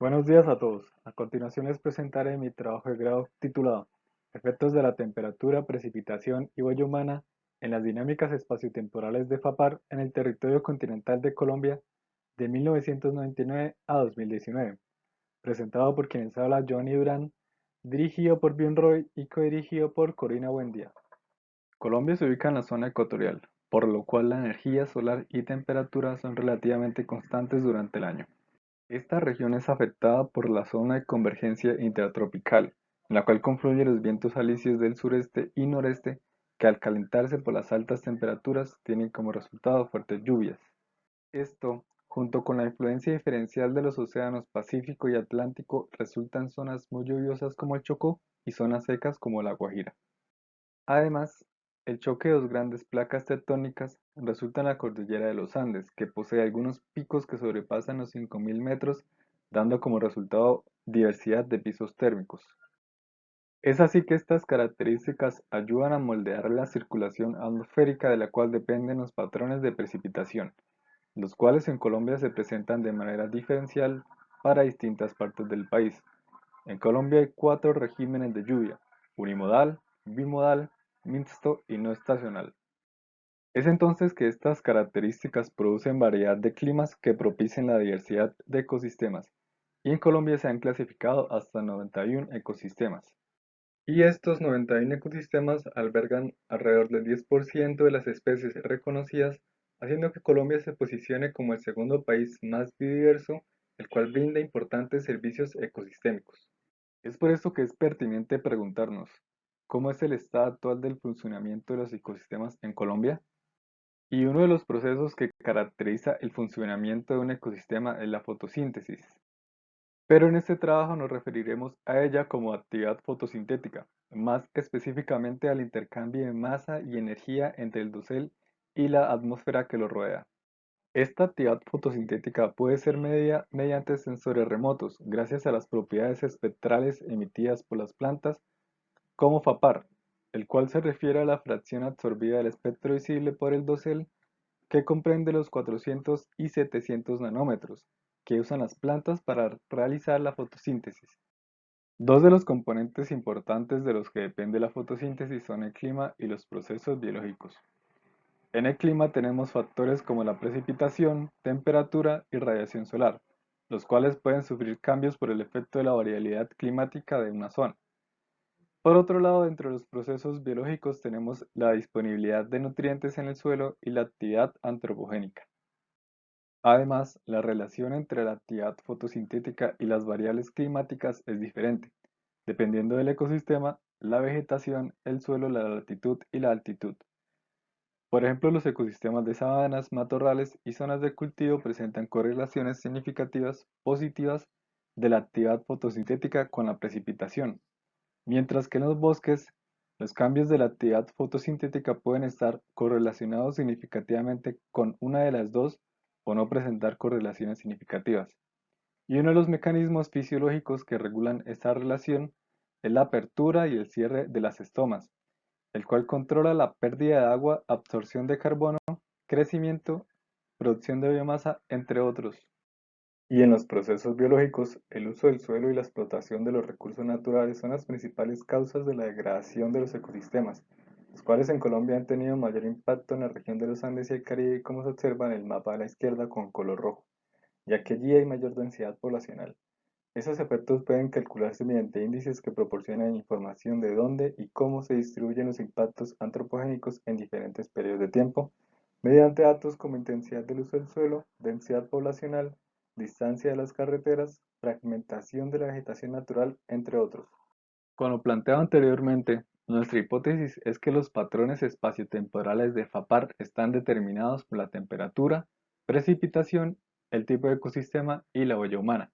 Buenos días a todos. A continuación les presentaré mi trabajo de grado titulado Efectos de la temperatura, precipitación y huella humana en las dinámicas espaciotemporales de FAPAR en el territorio continental de Colombia de 1999 a 2019, presentado por quienes habla Johnny Durán, dirigido por Bion Roy y codirigido por Corina Buendía. Colombia se ubica en la zona ecuatorial, por lo cual la energía solar y temperatura son relativamente constantes durante el año. Esta región es afectada por la zona de convergencia intertropical, en la cual confluyen los vientos alisios del sureste y noreste que al calentarse por las altas temperaturas tienen como resultado fuertes lluvias. Esto, junto con la influencia diferencial de los océanos Pacífico y Atlántico, resulta en zonas muy lluviosas como el Chocó y zonas secas como la Guajira. Además, el choque de dos grandes placas tectónicas resulta en la cordillera de los Andes, que posee algunos picos que sobrepasan los 5.000 metros, dando como resultado diversidad de pisos térmicos. Es así que estas características ayudan a moldear la circulación atmosférica de la cual dependen los patrones de precipitación, los cuales en Colombia se presentan de manera diferencial para distintas partes del país. En Colombia hay cuatro regímenes de lluvia: unimodal, bimodal, mixto y no estacional. Es entonces que estas características producen variedad de climas que propician la diversidad de ecosistemas, y en Colombia se han clasificado hasta 91 ecosistemas. Y estos 91 ecosistemas albergan alrededor del 10% de las especies reconocidas, haciendo que Colombia se posicione como el segundo país más biodiverso, el cual brinda importantes servicios ecosistémicos. Es por esto que es pertinente preguntarnos, ¿cómo es el estado actual del funcionamiento de los ecosistemas en Colombia? Y uno de los procesos que caracteriza el funcionamiento de un ecosistema es la fotosíntesis. Pero en este trabajo nos referiremos a ella como actividad fotosintética, más específicamente al intercambio de masa y energía entre el dosel y la atmósfera que lo rodea. Esta actividad fotosintética puede ser medida mediante sensores remotos, gracias a las propiedades espectrales emitidas por las plantas, como FAPAR, el cual se refiere a la fracción absorbida del espectro visible por el dosel, que comprende los 400 y 700 nanómetros, que usan las plantas para realizar la fotosíntesis. Dos de los componentes importantes de los que depende la fotosíntesis son el clima y los procesos biológicos. En el clima tenemos factores como la precipitación, temperatura y radiación solar, los cuales pueden sufrir cambios por el efecto de la variabilidad climática de una zona. Por otro lado, dentro de los procesos biológicos tenemos la disponibilidad de nutrientes en el suelo y la actividad antropogénica. Además, la relación entre la actividad fotosintética y las variables climáticas es diferente, dependiendo del ecosistema, la vegetación, el suelo, la latitud y la altitud. Por ejemplo, los ecosistemas de sabanas, matorrales y zonas de cultivo presentan correlaciones significativas positivas de la actividad fotosintética con la precipitación, mientras que en los bosques, los cambios de la actividad fotosintética pueden estar correlacionados significativamente con una de las dos o no presentar correlaciones significativas. Y uno de los mecanismos fisiológicos que regulan esta relación es la apertura y el cierre de las estomas, el cual controla la pérdida de agua, absorción de carbono, crecimiento, producción de biomasa, entre otros. Y en los procesos biológicos, el uso del suelo y la explotación de los recursos naturales son las principales causas de la degradación de los ecosistemas, los cuales en Colombia han tenido mayor impacto en la región de los Andes y el Caribe, como se observa en el mapa a la izquierda con color rojo, ya que allí hay mayor densidad poblacional. Esos efectos pueden calcularse mediante índices que proporcionan información de dónde y cómo se distribuyen los impactos antropogénicos en diferentes periodos de tiempo, mediante datos como intensidad del uso del suelo, densidad poblacional, distancia de las carreteras, fragmentación de la vegetación natural, entre otros. Como planteado anteriormente, nuestra hipótesis es que los patrones espaciotemporales de FAPAR están determinados por la temperatura, precipitación, el tipo de ecosistema y la huella humana.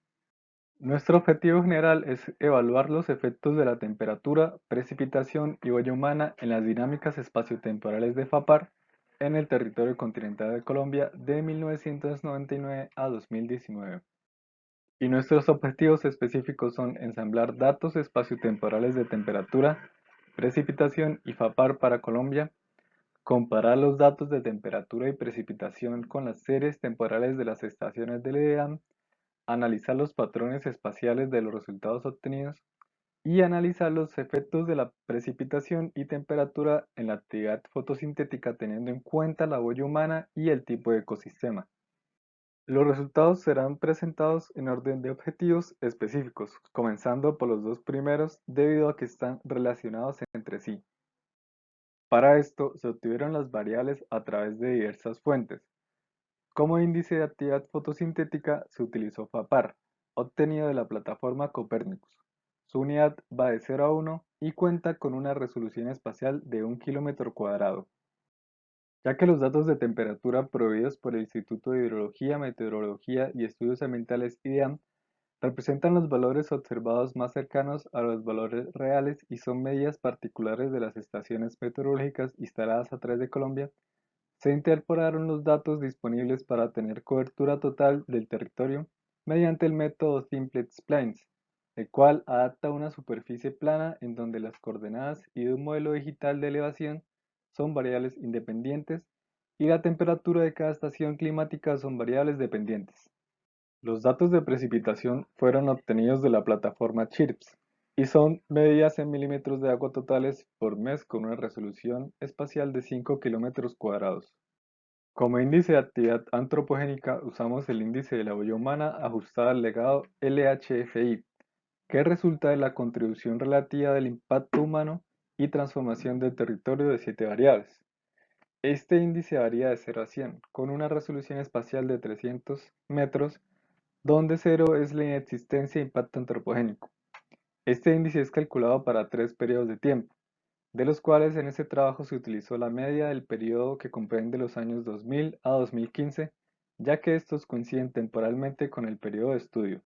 Nuestro objetivo general es evaluar los efectos de la temperatura, precipitación y huella humana en las dinámicas espaciotemporales de FAPAR en el territorio continental de Colombia de 1999 a 2019. Y nuestros objetivos específicos son ensamblar datos espaciotemporales de temperatura, precipitación y FAPAR para Colombia, comparar los datos de temperatura y precipitación con las series temporales de las estaciones del IDEAM, analizar los patrones espaciales de los resultados obtenidos y analizar los efectos de la precipitación y temperatura en la actividad fotosintética teniendo en cuenta la huella humana y el tipo de ecosistema. Los resultados serán presentados en orden de objetivos específicos, comenzando por los dos primeros debido a que están relacionados entre sí. Para esto se obtuvieron las variables a través de diversas fuentes. Como índice de actividad fotosintética se utilizó FAPAR, obtenido de la plataforma Copernicus. Su unidad va de 0 a 1 y cuenta con una resolución espacial de 1 kilómetro cuadrado. Ya que los datos de temperatura proveídos por el Instituto de Hidrología, Meteorología y Estudios Ambientales IDEAM representan los valores observados más cercanos a los valores reales y son medidas particulares de las estaciones meteorológicas instaladas a través de Colombia, se incorporaron los datos disponibles para tener cobertura total del territorio mediante el método Simplex Plains, el cual adapta una superficie plana en donde las coordenadas y de un modelo digital de elevación son variables independientes y la temperatura de cada estación climática son variables dependientes. Los datos de precipitación fueron obtenidos de la plataforma CHIRPS y son medidas en milímetros de agua totales por mes con una resolución espacial de 5 kilómetros cuadrados. Como índice de actividad antropogénica usamos el índice de la huella humana ajustado al legado LHFI, que resulta de la contribución relativa del impacto humano y transformación del territorio de 7 variables. Este índice varía de 0 a 100, con una resolución espacial de 300 metros, donde 0 es la inexistencia de impacto antropogénico. Este índice es calculado para 3 periodos de tiempo, de los cuales en este trabajo se utilizó la media del periodo que comprende los años 2000 a 2015, ya que estos coinciden temporalmente con el periodo de estudio.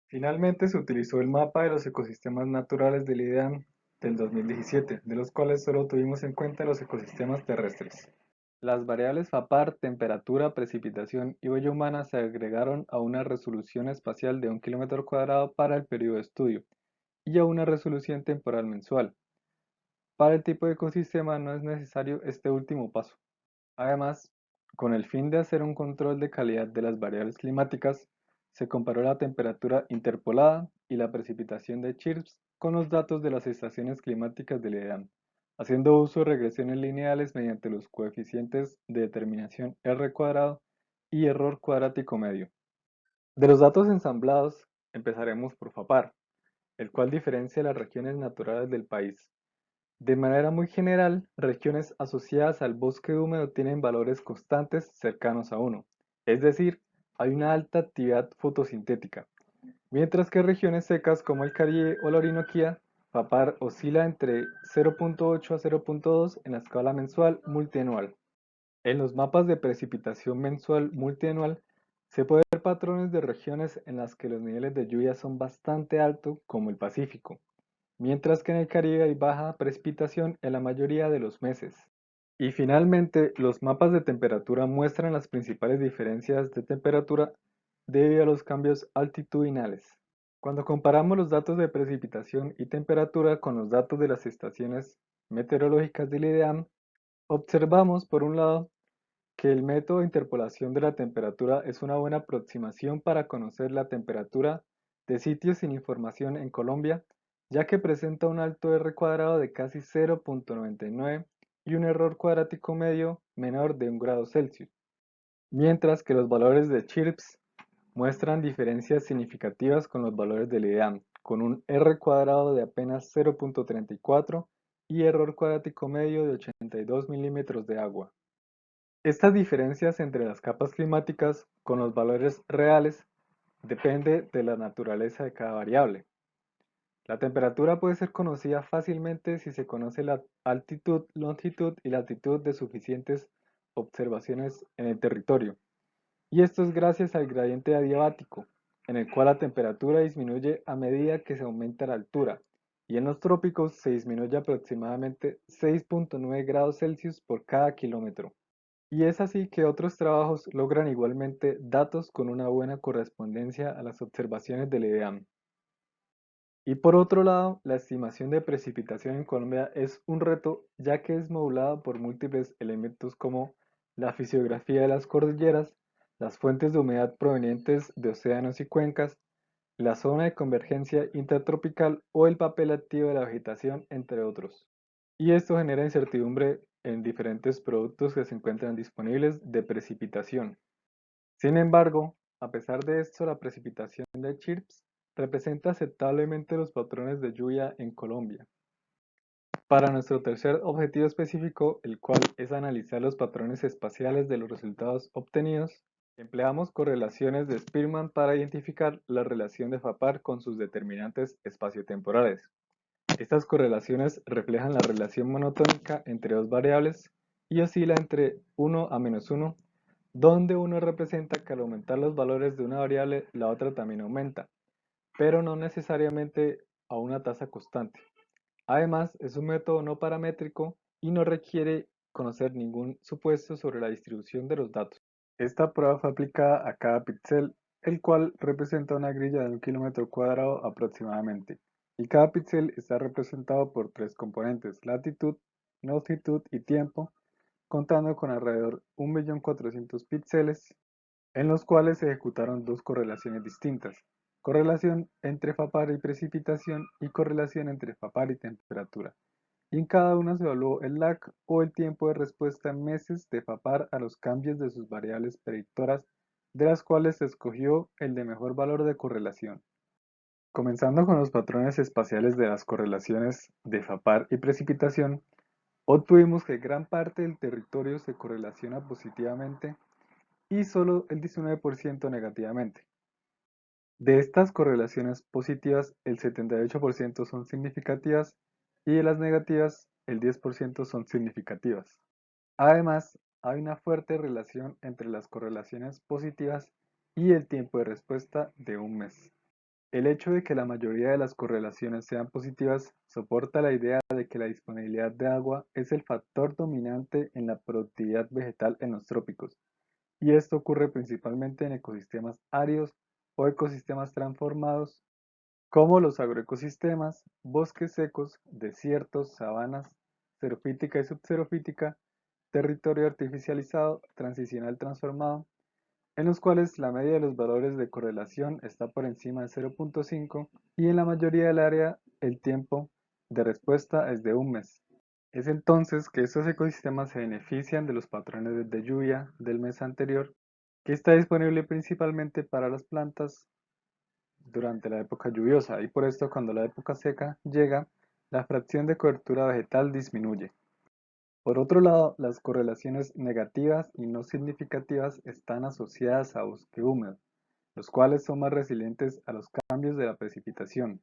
Finalmente se utilizó el mapa de los ecosistemas naturales del IDEAM del 2017, de los cuales solo tuvimos en cuenta los ecosistemas terrestres. Las variables FAPAR, temperatura, precipitación y huella humana se agregaron a una resolución espacial de 1 kilómetro cuadrado para el periodo de estudio y a una resolución temporal mensual. Para el tipo de ecosistema no es necesario este último paso. Además, con el fin de hacer un control de calidad de las variables climáticas, se comparó la temperatura interpolada y la precipitación de CHIRPS con los datos de las estaciones climáticas del IDEAM, haciendo uso de regresiones lineales mediante los coeficientes de determinación R cuadrado y error cuadrático medio. De los datos ensamblados, empezaremos por FAPAR, el cual diferencia las regiones naturales del país. De manera muy general, regiones asociadas al bosque húmedo tienen valores constantes cercanos a 1, es decir, hay una alta actividad fotosintética, mientras que regiones secas como el Caribe o la Orinoquía, FAPAR oscila entre 0.8 a 0.2 en la escala mensual multianual. En los mapas de precipitación mensual multianual se pueden ver patrones de regiones en las que los niveles de lluvia son bastante altos, como el Pacífico, mientras que en el Caribe hay baja precipitación en la mayoría de los meses. Y finalmente, los mapas de temperatura muestran las principales diferencias de temperatura debido a los cambios altitudinales. Cuando comparamos los datos de precipitación y temperatura con los datos de las estaciones meteorológicas del IDEAM, observamos, por un lado, que el método de interpolación de la temperatura es una buena aproximación para conocer la temperatura de sitios sin información en Colombia, ya que presenta un alto R cuadrado de casi 0.99 y un error cuadrático medio menor de 1 grado Celsius, mientras que los valores de CHIRPS muestran diferencias significativas con los valores del IDEAM, con un R cuadrado de apenas 0.34 y error cuadrático medio de 82 milímetros de agua. Estas diferencias entre las capas climáticas con los valores reales depende de la naturaleza de cada variable. La temperatura puede ser conocida fácilmente si se conoce la altitud, longitud y latitud de suficientes observaciones en el territorio. Y esto es gracias al gradiente adiabático, en el cual la temperatura disminuye a medida que se aumenta la altura, y en los trópicos se disminuye aproximadamente 6.9 grados Celsius por cada kilómetro. Y es así que otros trabajos logran igualmente datos con una buena correspondencia a las observaciones del IDEAM. Y por otro lado, la estimación de precipitación en Colombia es un reto ya que es modulada por múltiples elementos como la fisiografía de las cordilleras, las fuentes de humedad provenientes de océanos y cuencas, la zona de convergencia intertropical o el papel activo de la vegetación, entre otros. Y esto genera incertidumbre en diferentes productos que se encuentran disponibles de precipitación. Sin embargo, a pesar de esto, la precipitación de CHIRPS representa aceptablemente los patrones de lluvia en Colombia. Para nuestro tercer objetivo específico, el cual es analizar los patrones espaciales de los resultados obtenidos, empleamos correlaciones de Spearman para identificar la relación de FAPAR con sus determinantes espaciotemporales. Estas correlaciones reflejan la relación monotónica entre dos variables y oscila entre 1 a -1, donde uno representa que al aumentar los valores de una variable, la otra también aumenta, pero no necesariamente a una tasa constante. Además, es un método no paramétrico y no requiere conocer ningún supuesto sobre la distribución de los datos. Esta prueba fue aplicada a cada píxel, el cual representa una grilla de 1 km² aproximadamente, y cada píxel está representado por tres componentes: latitud, longitud y tiempo, contando con alrededor 1.400.000 píxeles, en los cuales se ejecutaron dos correlaciones distintas: correlación entre FAPAR y precipitación y correlación entre FAPAR y temperatura. Y en cada una se evaluó el lag o el tiempo de respuesta en meses de FAPAR a los cambios de sus variables predictoras, de las cuales se escogió el de mejor valor de correlación. Comenzando con los patrones espaciales de las correlaciones de FAPAR y precipitación, obtuvimos que gran parte del territorio se correlaciona positivamente y solo el 19% negativamente. De estas correlaciones positivas, el 78% son significativas y de las negativas, el 10% son significativas. Además, hay una fuerte relación entre las correlaciones positivas y el tiempo de respuesta de un mes. El hecho de que la mayoría de las correlaciones sean positivas soporta la idea de que la disponibilidad de agua es el factor dominante en la productividad vegetal en los trópicos, y esto ocurre principalmente en ecosistemas áridos o ecosistemas transformados, como los agroecosistemas, bosques secos, desiertos, sabanas, xerófita y subxerófitica, territorio artificializado, transicional transformado, en los cuales la media de los valores de correlación está por encima de 0.5 y en la mayoría del área el tiempo de respuesta es de un mes. Es entonces que estos ecosistemas se benefician de los patrones de lluvia del mes anterior, que está disponible principalmente para las plantas durante la época lluviosa, y por esto cuando la época seca llega, la fracción de cobertura vegetal disminuye. Por otro lado, las correlaciones negativas y no significativas están asociadas a bosque húmedo, los cuales son más resilientes a los cambios de la precipitación,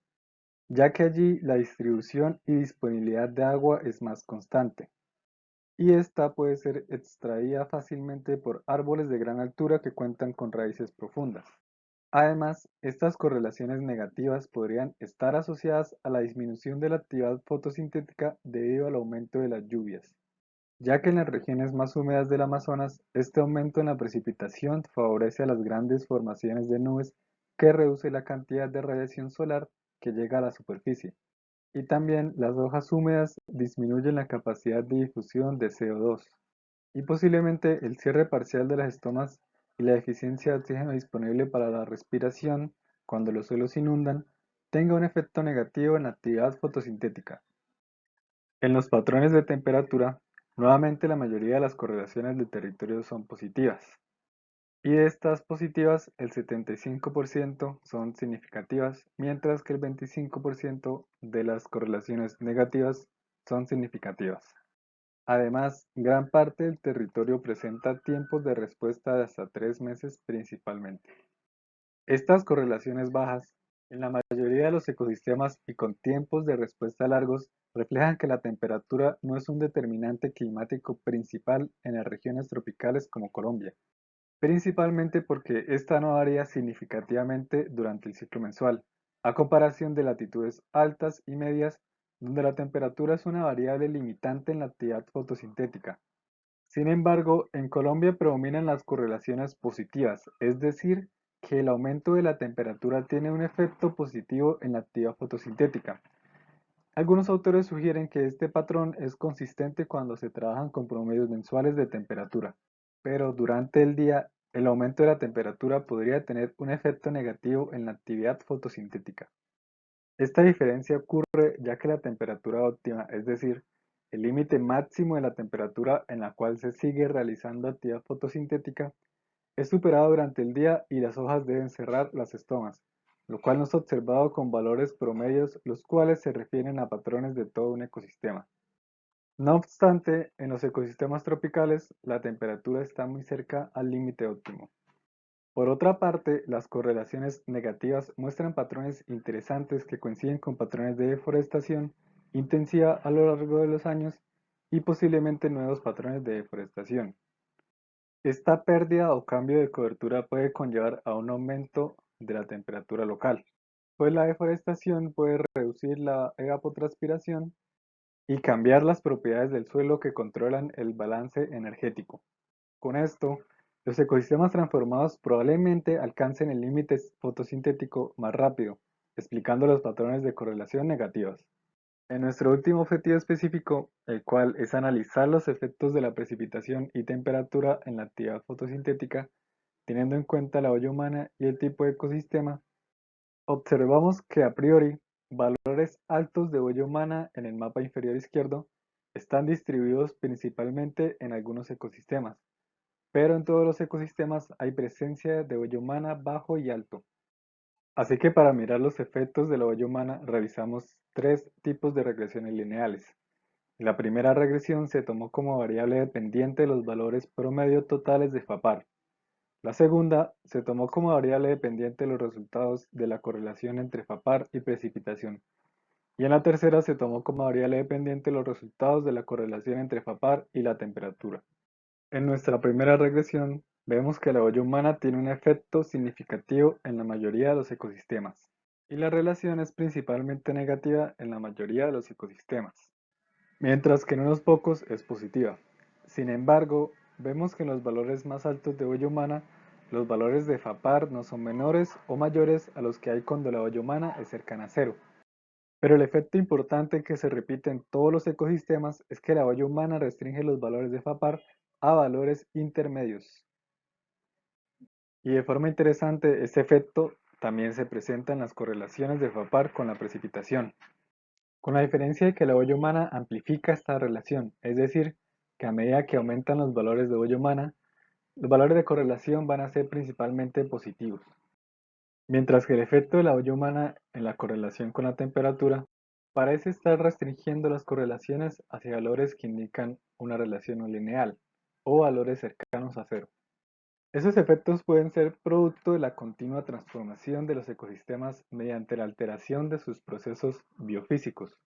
ya que allí la distribución y disponibilidad de agua es más constante, y esta puede ser extraída fácilmente por árboles de gran altura que cuentan con raíces profundas. Además, estas correlaciones negativas podrían estar asociadas a la disminución de la actividad fotosintética debido al aumento de las lluvias, ya que en las regiones más húmedas del Amazonas, este aumento en la precipitación favorece a las grandes formaciones de nubes que reduce la cantidad de radiación solar que llega a la superficie. Y también las hojas húmedas disminuyen la capacidad de difusión de CO2. Y posiblemente el cierre parcial de las estomas y la deficiencia de oxígeno disponible para la respiración cuando los suelos inundan tenga un efecto negativo en la actividad fotosintética. En los patrones de temperatura, nuevamente la mayoría de las correlaciones de territorio son positivas, y de estas positivas el 75% son significativas, mientras que el 25% de las correlaciones negativas son significativas. Además, gran parte del territorio presenta tiempos de respuesta de hasta 3 meses principalmente. Estas correlaciones bajas, en la mayoría de los ecosistemas y con tiempos de respuesta largos, reflejan que la temperatura no es un determinante climático principal en las regiones tropicales como Colombia, principalmente porque esta no varía significativamente durante el ciclo mensual, a comparación de latitudes altas y medias, donde la temperatura es una variable limitante en la actividad fotosintética. Sin embargo, en Colombia predominan las correlaciones positivas, es decir, que el aumento de la temperatura tiene un efecto positivo en la actividad fotosintética. Algunos autores sugieren que este patrón es consistente cuando se trabajan con promedios mensuales de temperatura, pero durante el día el aumento de la temperatura podría tener un efecto negativo en la actividad fotosintética. Esta diferencia ocurre ya que la temperatura óptima, es decir, el límite máximo de la temperatura en la cual se sigue realizando actividad fotosintética, es superado durante el día y las hojas deben cerrar las estomas, lo cual no es observado con valores promedios, los cuales se refieren a patrones de todo un ecosistema. No obstante, en los ecosistemas tropicales, la temperatura está muy cerca al límite óptimo. Por otra parte, las correlaciones negativas muestran patrones interesantes que coinciden con patrones de deforestación intensiva a lo largo de los años y posiblemente nuevos patrones de deforestación. Esta pérdida o cambio de cobertura puede conllevar a un aumento de la temperatura local, pues la deforestación puede reducir la evapotranspiración y cambiar las propiedades del suelo que controlan el balance energético. Con esto, los ecosistemas transformados probablemente alcancen el límite fotosintético más rápido, explicando los patrones de correlación negativas. En nuestro último objetivo específico, el cual es analizar los efectos de la precipitación y temperatura en la actividad fotosintética, teniendo en cuenta la olla humana y el tipo de ecosistema, observamos que a priori, valores altos de huella humana en el mapa inferior izquierdo están distribuidos principalmente en algunos ecosistemas, pero en todos los ecosistemas hay presencia de huella humana bajo y alto. Así que para mirar los efectos de la huella humana revisamos tres tipos de regresiones lineales. La primera regresión se tomó como variable dependiente de los valores promedio totales de FAPAR. La segunda se tomó como variable dependiente de los resultados de la correlación entre FAPAR y precipitación. Y en la tercera se tomó como variable dependiente los resultados de la correlación entre FAPAR y la temperatura. En nuestra primera regresión, vemos que la huella humana tiene un efecto significativo en la mayoría de los ecosistemas, y la relación es principalmente negativa en la mayoría de los ecosistemas, mientras que en unos pocos es positiva. Sin embargo, vemos que en los valores más altos de huella humana, los valores de FAPAR no son menores o mayores a los que hay cuando la huella humana es cercana a cero. Pero el efecto importante que se repite en todos los ecosistemas es que la huella humana restringe los valores de FAPAR a valores intermedios. Y de forma interesante, este efecto también se presenta en las correlaciones de FAPAR con la precipitación, con la diferencia de que la huella humana amplifica esta relación, es decir, que a medida que aumentan los valores de huella humana, los valores de correlación van a ser principalmente positivos, mientras que el efecto de la huella humana en la correlación con la temperatura parece estar restringiendo las correlaciones hacia valores que indican una relación no lineal o valores cercanos a cero. Esos efectos pueden ser producto de la continua transformación de los ecosistemas mediante la alteración de sus procesos biofísicos,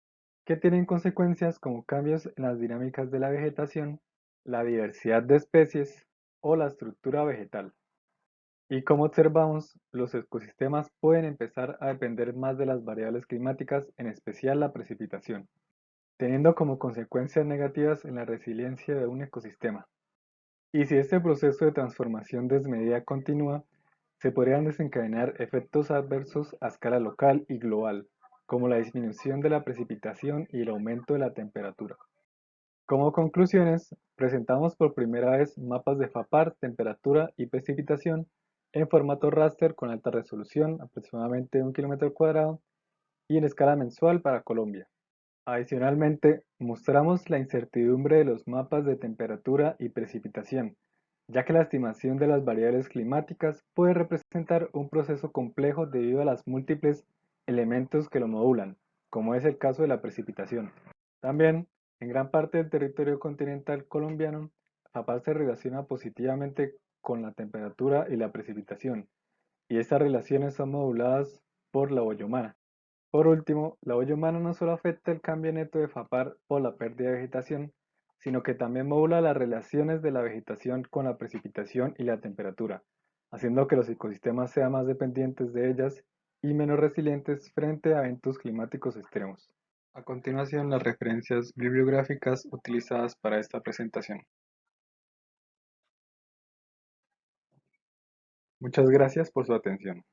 que tienen consecuencias como cambios en las dinámicas de la vegetación, la diversidad de especies o la estructura vegetal. Y como observamos, los ecosistemas pueden empezar a depender más de las variables climáticas, en especial la precipitación, teniendo como consecuencias negativas en la resiliencia de un ecosistema. Y si este proceso de transformación desmedida continúa, se podrían desencadenar efectos adversos a escala local y global, como la disminución de la precipitación y el aumento de la temperatura. Como conclusiones, presentamos por primera vez mapas de FAPAR, temperatura y precipitación en formato raster con alta resolución, aproximadamente 1 km², y en escala mensual para Colombia. Adicionalmente, mostramos la incertidumbre de los mapas de temperatura y precipitación, ya que la estimación de las variables climáticas puede representar un proceso complejo debido a los múltiples elementos que lo modulan, como es el caso de la precipitación. También, en gran parte del territorio continental colombiano, FAPAR se relaciona positivamente con la temperatura y la precipitación, y estas relaciones son moduladas por la huella humana. Por último, la huella humana no solo afecta el cambio neto de FAPAR por la pérdida de vegetación, sino que también modula las relaciones de la vegetación con la precipitación y la temperatura, haciendo que los ecosistemas sean más dependientes de ellas y menos resilientes frente a eventos climáticos extremos. A continuación, las referencias bibliográficas utilizadas para esta presentación. Muchas gracias por su atención.